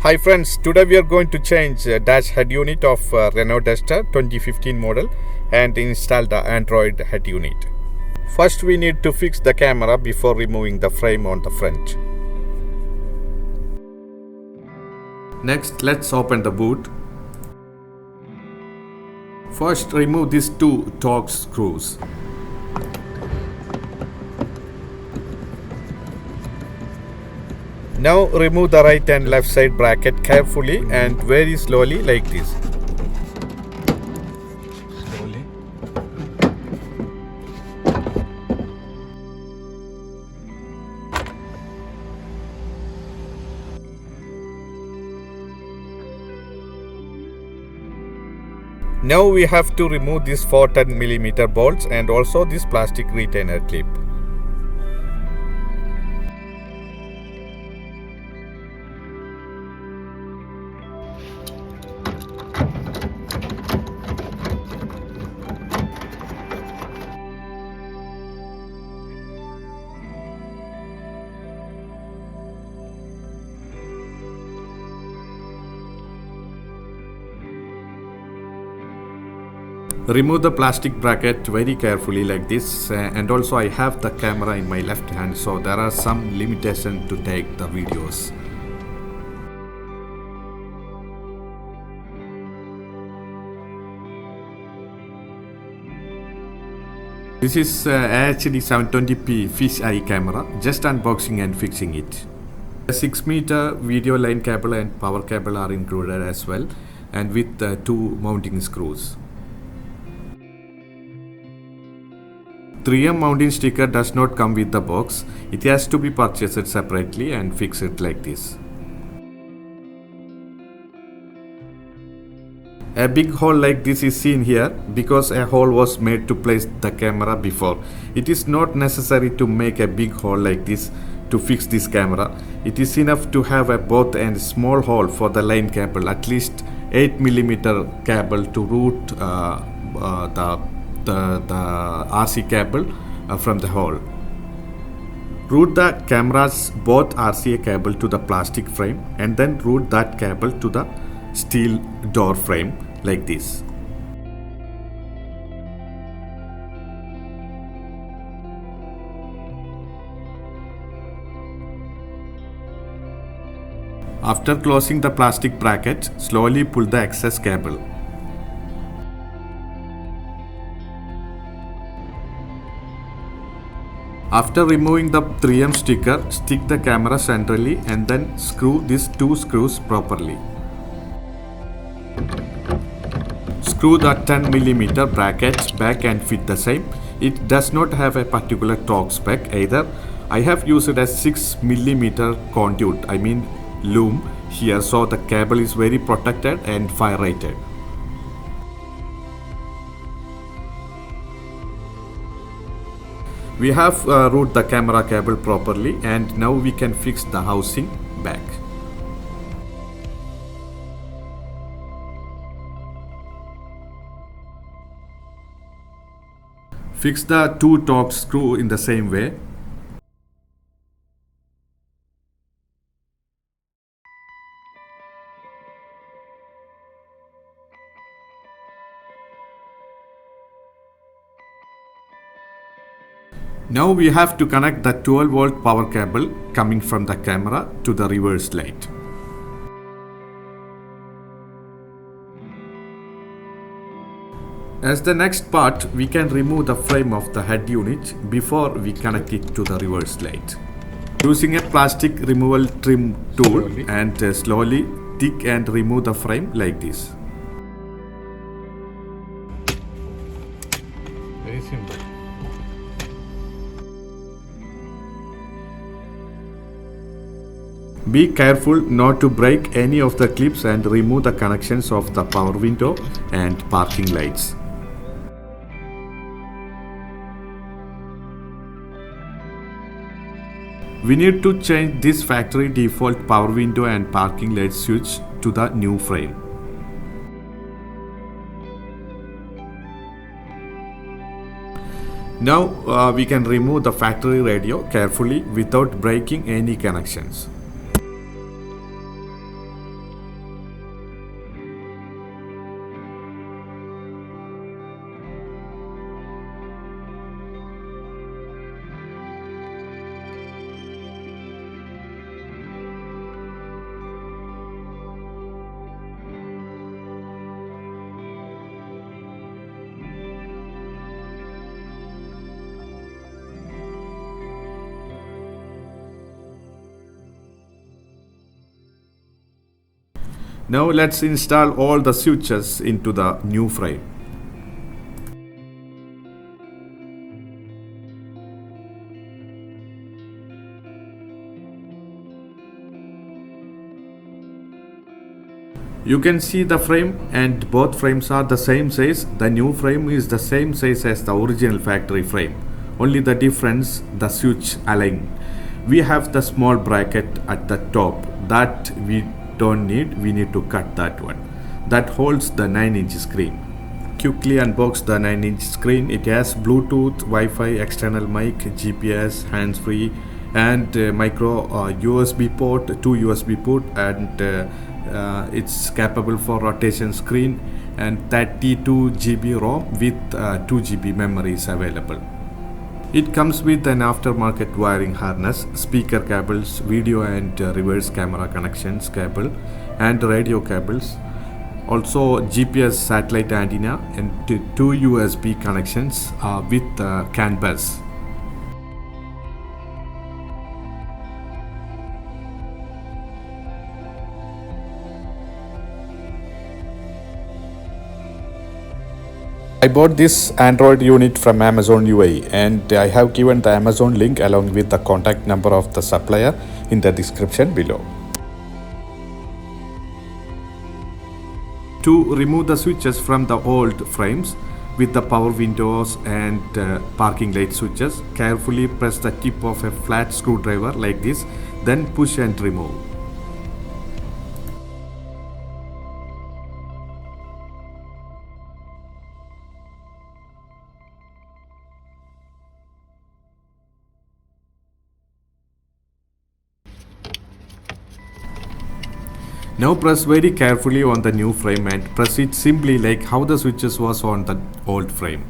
Hi friends, today we are going to change dash head unit of Renault Duster 2015 model and install the Android head unit. First we need to fix the camera before removing the frame on the front. Next, let's open the boot. First remove these two torx screws. Now remove the right and left side bracket carefully and very slowly like this. Slowly. Now we have to remove these 410mm bolts and also this plastic retainer clip. Remove the plastic bracket very carefully like this, and also I have the camera in my left hand, so there are some limitations to take the videos. This is AHD 720p fish eye camera, just unboxing and fixing it. A 6-meter video line cable and power cable are included as well, and with 2 mounting screws. 3M mounting sticker does not come with the box. It has to be purchased separately and fix it like this. A big hole like this is seen here because a hole was made to place the camera before. It is not necessary to make a big hole like this to fix this camera. It is enough to have a both and small hole for the line cable, at least 8mm cable to route the RC cable from the hole. Route the camera's both RCA cable to the plastic frame and then route that cable to the steel door frame like this. After closing the plastic bracket, slowly pull the excess cable. After removing the 3M sticker, stick the camera centrally and then screw these 2 screws properly. Screw the 10mm bracket back and fit the same. It does not have a particular torque spec either. I have used a 6mm conduit, I mean Loom here, so the cable is very protected and fire rated. We have routed the camera cable properly, and now we can fix the housing back. Fix the 2 torque screws in the same way. Now we have to connect the 12-volt power cable coming from the camera to the reverse light. As the next part, we can remove the frame of the head unit before we connect it to the reverse light. Using a plastic removal trim tool and slowly take and remove the frame like this. Very simple. Be careful not to break any of the clips and remove the connections of the power window and parking lights. We need to change this factory default power window and parking light switch to the new frame. Now we can remove the factory radio carefully without breaking any connections. Now let's install all the switches into the new frame. You can see the frame, and both frames are the same size. The new frame is the same size as the original factory frame. Only the difference, the switch align. We have the small bracket at the top that we don't need. We need to cut that one. That holds the 9-inch screen. Quickly unbox the 9-inch screen. It has Bluetooth, Wi-Fi, external mic, GPS, hands-free, and micro USB port, 2 USB port, and it's capable for rotation screen, and 32 GB ROM with 2 GB memory is available. It comes with an aftermarket wiring harness, speaker cables, video and reverse camera connections cable, and radio cables. Also GPS satellite antenna and 2 USB connections with Canbus. I bought this Android unit from Amazon UAE, and I have given the Amazon link along with the contact number of the supplier in the description below. To remove the switches from the old frames with the power windows and parking light switches, carefully press the tip of a flat screwdriver like this, then push and remove. Now press very carefully on the new frame and press it simply like how the switches was on the old frame.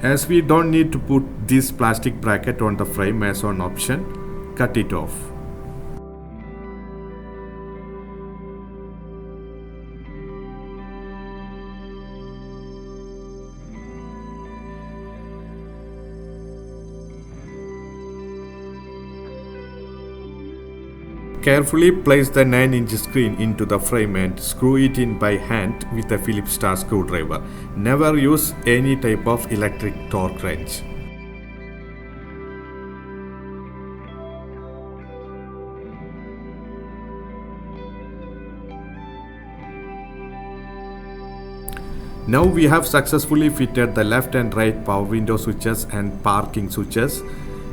As we don't need to put this plastic bracket on the frame as an option, cut it off. Carefully place the 9-inch screen into the frame and screw it in by hand with a Phillips star screwdriver. Never use any type of electric torque wrench. Now we have successfully fitted the left and right power window switches and parking switches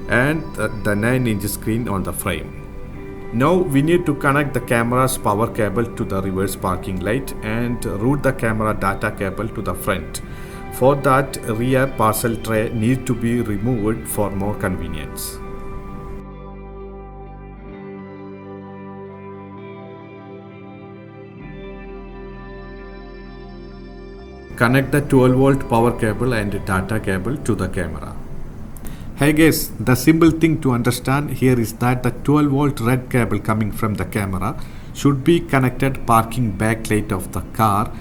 and the 9-inch screen on the frame. Now we need to connect the camera's power cable to the reverse parking light and route the camera data cable to the front. For that, rear parcel tray needs to be removed for more convenience. Connect the 12-volt power cable and data cable to the camera. Hey guys, the simple thing to understand here is that the 12-volt red cable coming from the camera should be connected parking backlight of the car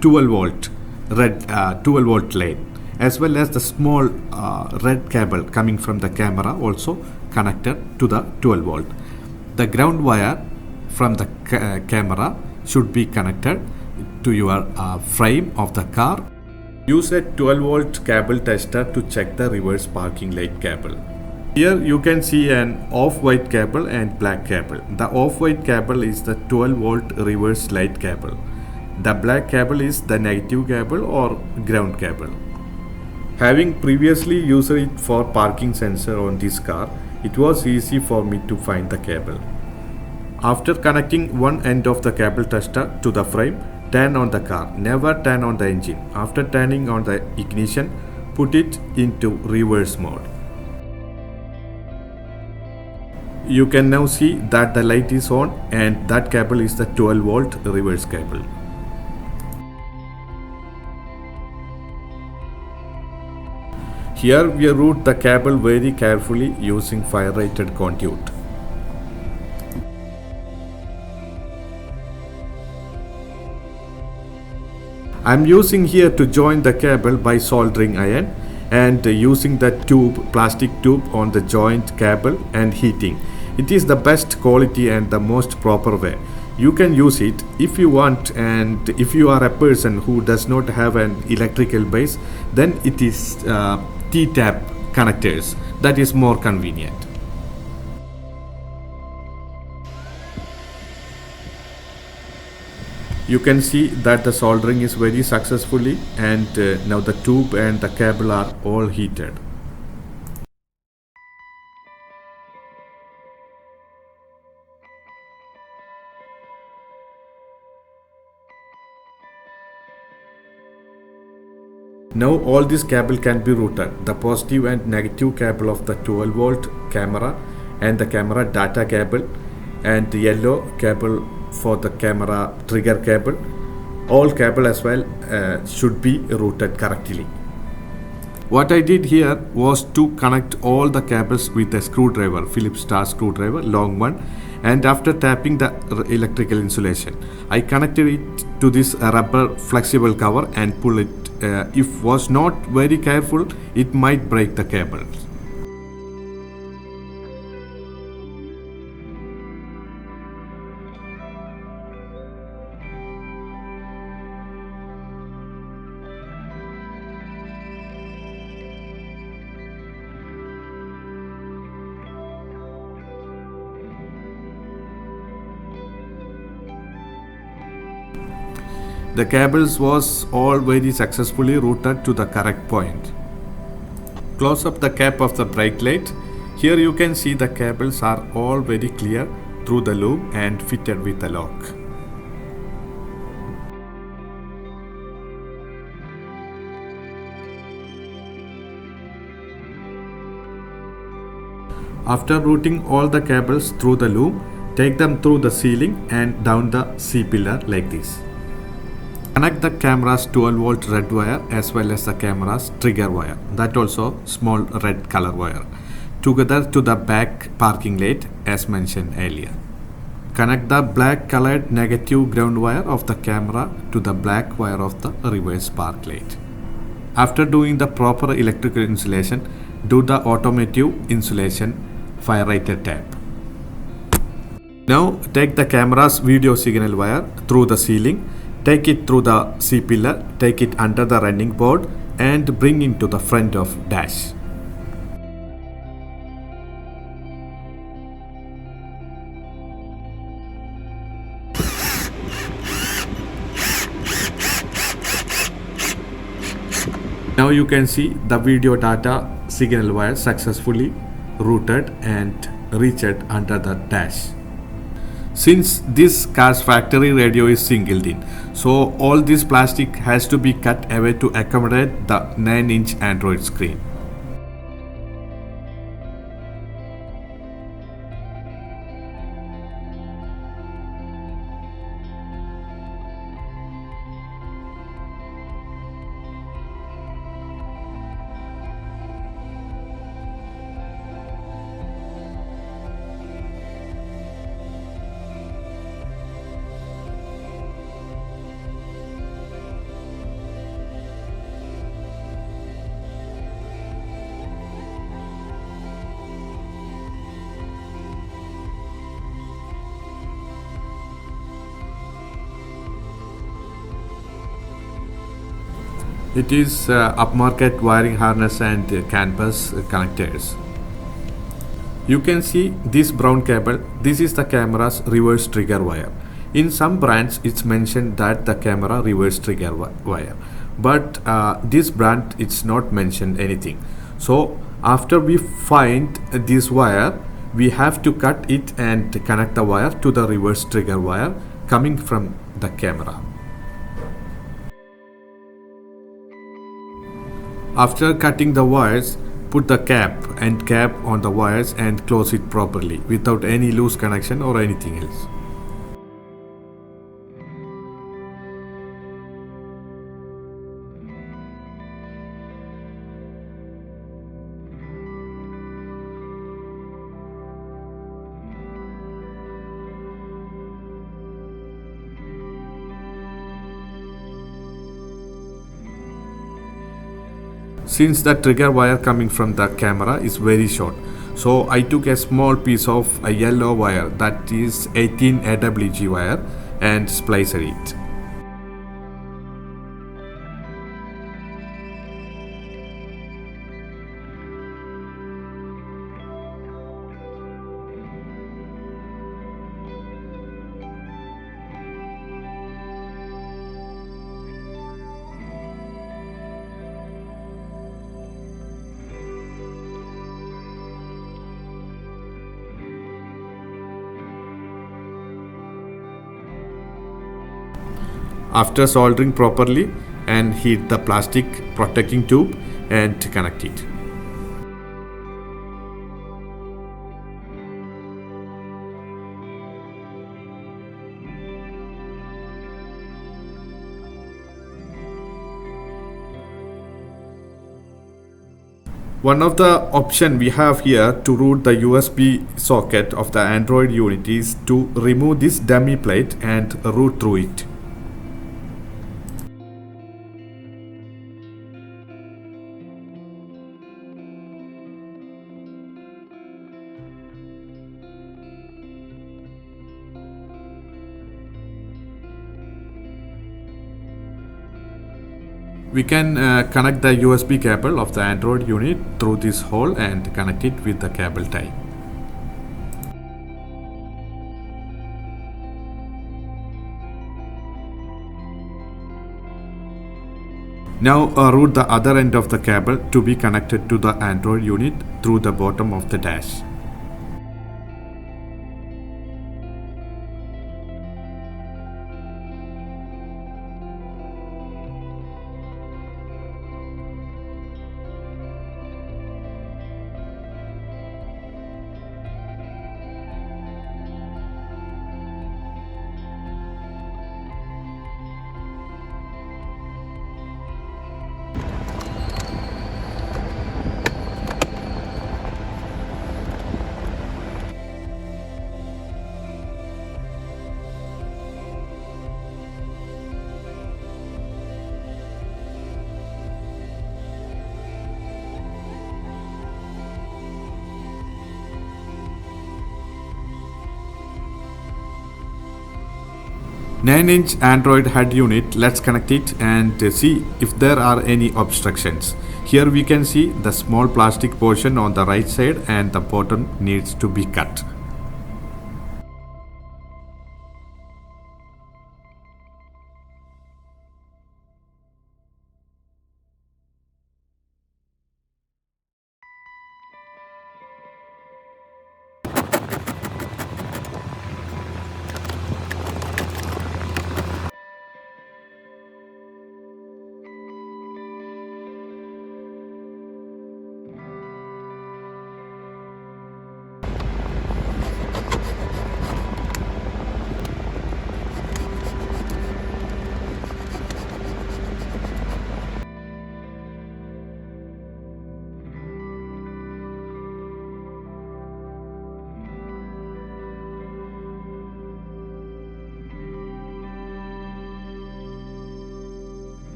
12-volt red 12-volt lane, as well as the small red cable coming from the camera also connected to the 12-volt. The ground wire from the camera should be connected to your frame of the car. Use a 12-volt cable tester to check the reverse parking light cable. Here you can see an off-white cable and black cable. The off-white cable is the 12-volt reverse light cable. The black cable is the negative cable or ground cable. Having previously used it for parking sensor on this car, it was easy for me to find the cable. After connecting one end of the cable tester to the frame, turn on the car. Never turn on the engine. After turning on the ignition, put it into reverse mode. You can now see that the light is on and that cable is the 12-volt reverse cable. Here we route the cable very carefully using fire-rated conduit. I'm using here to join the cable by soldering iron and using the plastic tube on the joint cable and heating. It is the best quality and the most proper way. You can use it if you want, and if you are a person who does not have an electrical base, then it is T-tap connectors that is more convenient. You can see that the soldering is very successfully, and now the tube and the cable are all heated. Now all this cable can be routed. The positive and negative cable of the 12-volt camera and the camera data cable and the yellow cable for the camera trigger cable, all cable as well should be routed correctly. What I did here was to connect all the cables with a screwdriver, Phillips star screwdriver, long one, and after tapping the electrical insulation, I connected it to this rubber flexible cover and pull it. If was not very careful, it might break the cables. The cables was all very successfully routed to the correct point. Close up the cap of the brake light. Here you can see the cables are all very clear through the loom and fitted with a lock. After routing all the cables through the loom, take them through the ceiling and down the C-pillar like this. Connect the camera's 12-volt red wire as well as the camera's trigger wire, that also small red color wire, together to the back parking light as mentioned earlier. Connect the black colored negative ground wire of the camera to the black wire of the reverse park light. After doing the proper electrical insulation, do the automotive insulation fire rated tap. Now take the camera's video signal wire through the ceiling. Take it through the C-pillar, take it under the running board and bring it to the front of dash. Now you can see the video data signal wire successfully routed and reached under the dash. Since this car's factory radio is singled in, so all this plastic has to be cut away to accommodate the 9-inch Android screen. It is upmarket wiring harness and Canbus connectors. You can see this brown cable. This is the camera's reverse trigger wire. In some brands it's mentioned that the camera reverse trigger wire, but this brand it's not mentioned anything. So after we find this wire, we have to cut it and connect the wire to the reverse trigger wire coming from the camera. After cutting the wires, put the cap on the wires and close it properly without any loose connection or anything else. Since the trigger wire coming from the camera is very short, so I took a small piece of a yellow wire, that is 18 AWG wire, and spliced it. After soldering properly, and heat the plastic protecting tube and connect it. One of the option we have here to route the USB socket of the Android unit is to remove this dummy plate and route through it. We can connect the USB cable of the Android unit through this hole and connect it with the cable tie. Now route the other end of the cable to be connected to the Android unit through the bottom of the dash. Nine-inch Android head unit, let's connect it and see if there are any obstructions. Here we can see the small plastic portion on the right side and the bottom needs to be cut.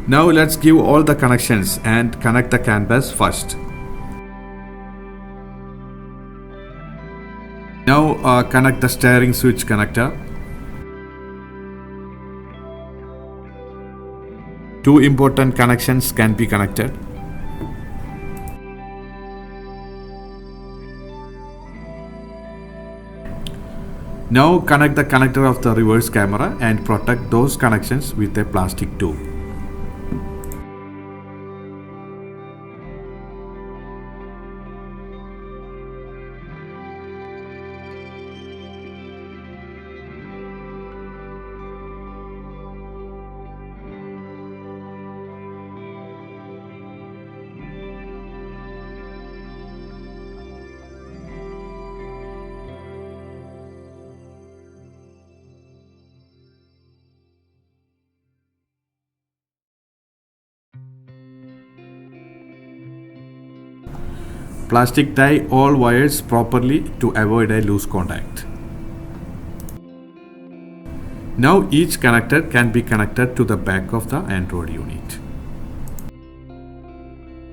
Now let's give all the connections and connect the Canbus first. Now connect the steering switch connector. Two important connections can be connected. Now connect the connector of the reverse camera and protect those connections with a plastic tube. Plastic tie all wires properly to avoid a loose contact. Now each connector can be connected to the back of the Android unit.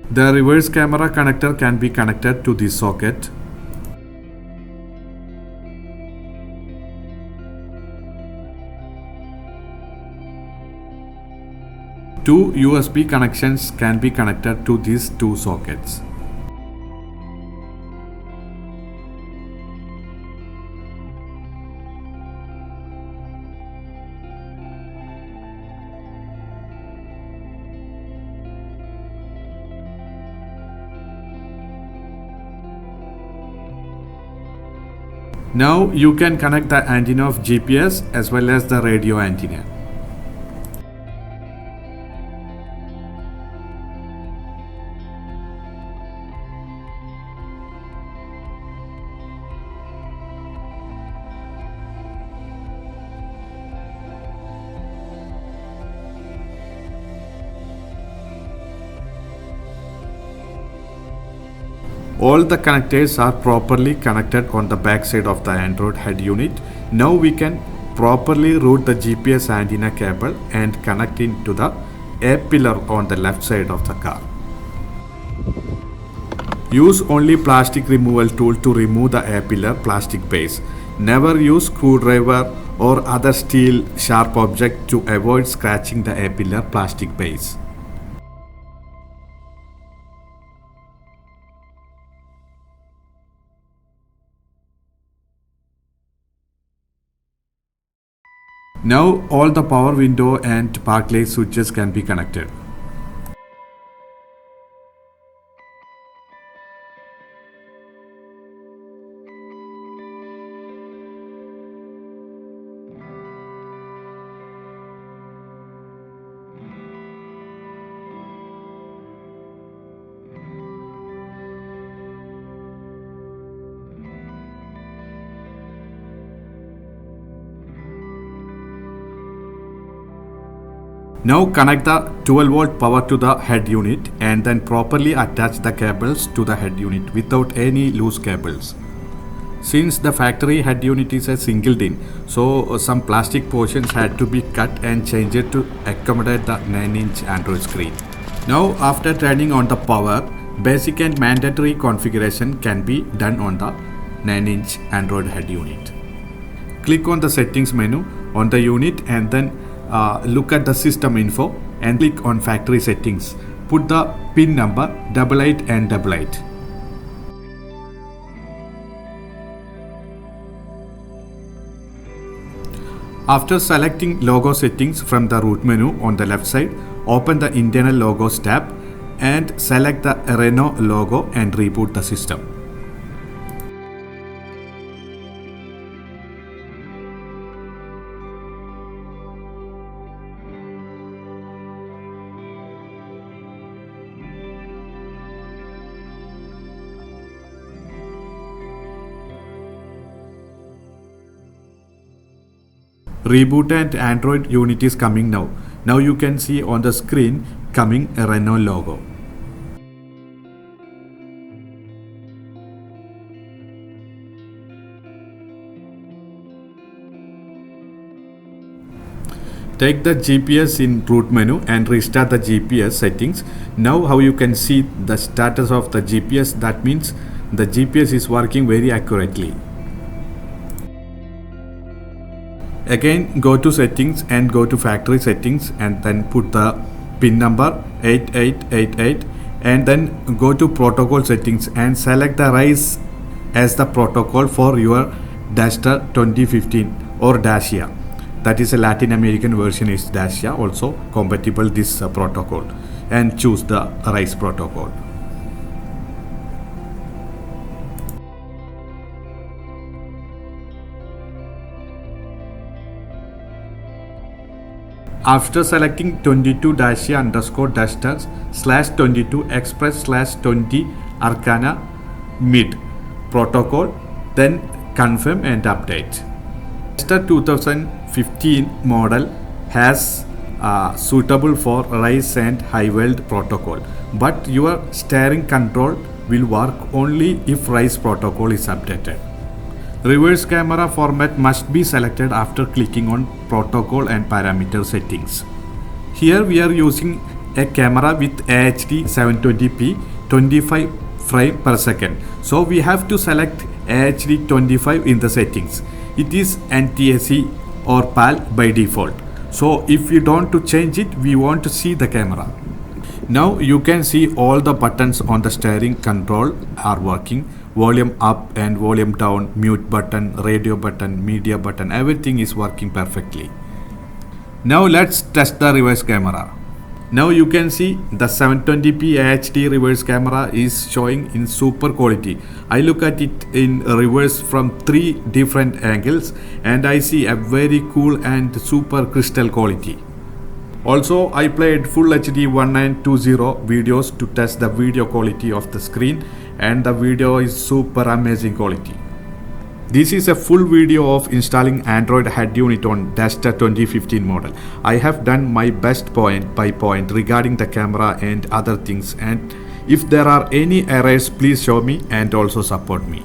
The reverse camera connector can be connected to this socket. Two USB connections can be connected to these two sockets. Now you can connect the antenna of GPS as well as the radio antenna. All the connectors are properly connected on the back side of the Android head unit. Now we can properly route the GPS antenna cable and connect it to the A-pillar on the left side of the car. Use only plastic removal tool to remove the A-pillar plastic base. Never use screwdriver or other steel sharp object to avoid scratching the A-pillar plastic base. Now all the power window and park light switches can be connected. Now connect the 12 volt power to the head unit and then properly attach the cables to the head unit without any loose cables. Since the factory head unit is a single DIN, so some plastic portions had to be cut and changed to accommodate the 9-inch Android screen. Now after turning on the power, basic and mandatory configuration can be done on the 9-inch Android head unit. Click on the settings menu on the unit and then look at the system info and click on factory settings. Put the pin number 88 and 88. After selecting logo settings from the root menu on the left side, open the internal logos tab and select the Renault logo and reboot the system. Reboot and Android unit is coming now. Now you can see on the screen coming a Renault logo. Take the GPS in root menu and restart the GPS settings. Now how you can see the status of the GPS, that means the GPS is working very accurately. Again go to settings and go to factory settings and then put the pin number 8888 and then go to protocol settings and select the RISE as the protocol for your Dacia 2015 or Dacia. That is a Latin American version is Dacia, also compatible this protocol, and choose the RISE protocol. After selecting 22 Dacia underscore Dacia /22 Express /20 Arcana mid protocol, then confirm and update. Dacia 2015 model has suitable for RISE and high weld protocol, but your steering control will work only if RISE protocol is updated. Reverse camera format must be selected after clicking on protocol and parameter settings. Here we are using a camera with AHD 720p 25 frame per second. So we have to select AHD 25 in the settings. It is NTSC or PAL by default. So if you don't to change it, we want to see the camera. Now you can see all the buttons on the steering control are working. Volume up and volume down, mute button, radio button, media button, everything is working perfectly. Now let's test the reverse camera. Now you can see the 720p HD reverse camera is showing in super quality. I look at it in reverse from 3 different angles and I see a very cool and super crystal quality. Also, I played full HD 1920 videos to test the video quality of the screen, and the video is super amazing quality. This is a full video of installing Android head unit on Dacia 2015 model. I have done my best point by point regarding the camera and other things, and if there are any errors, please show me and also support me.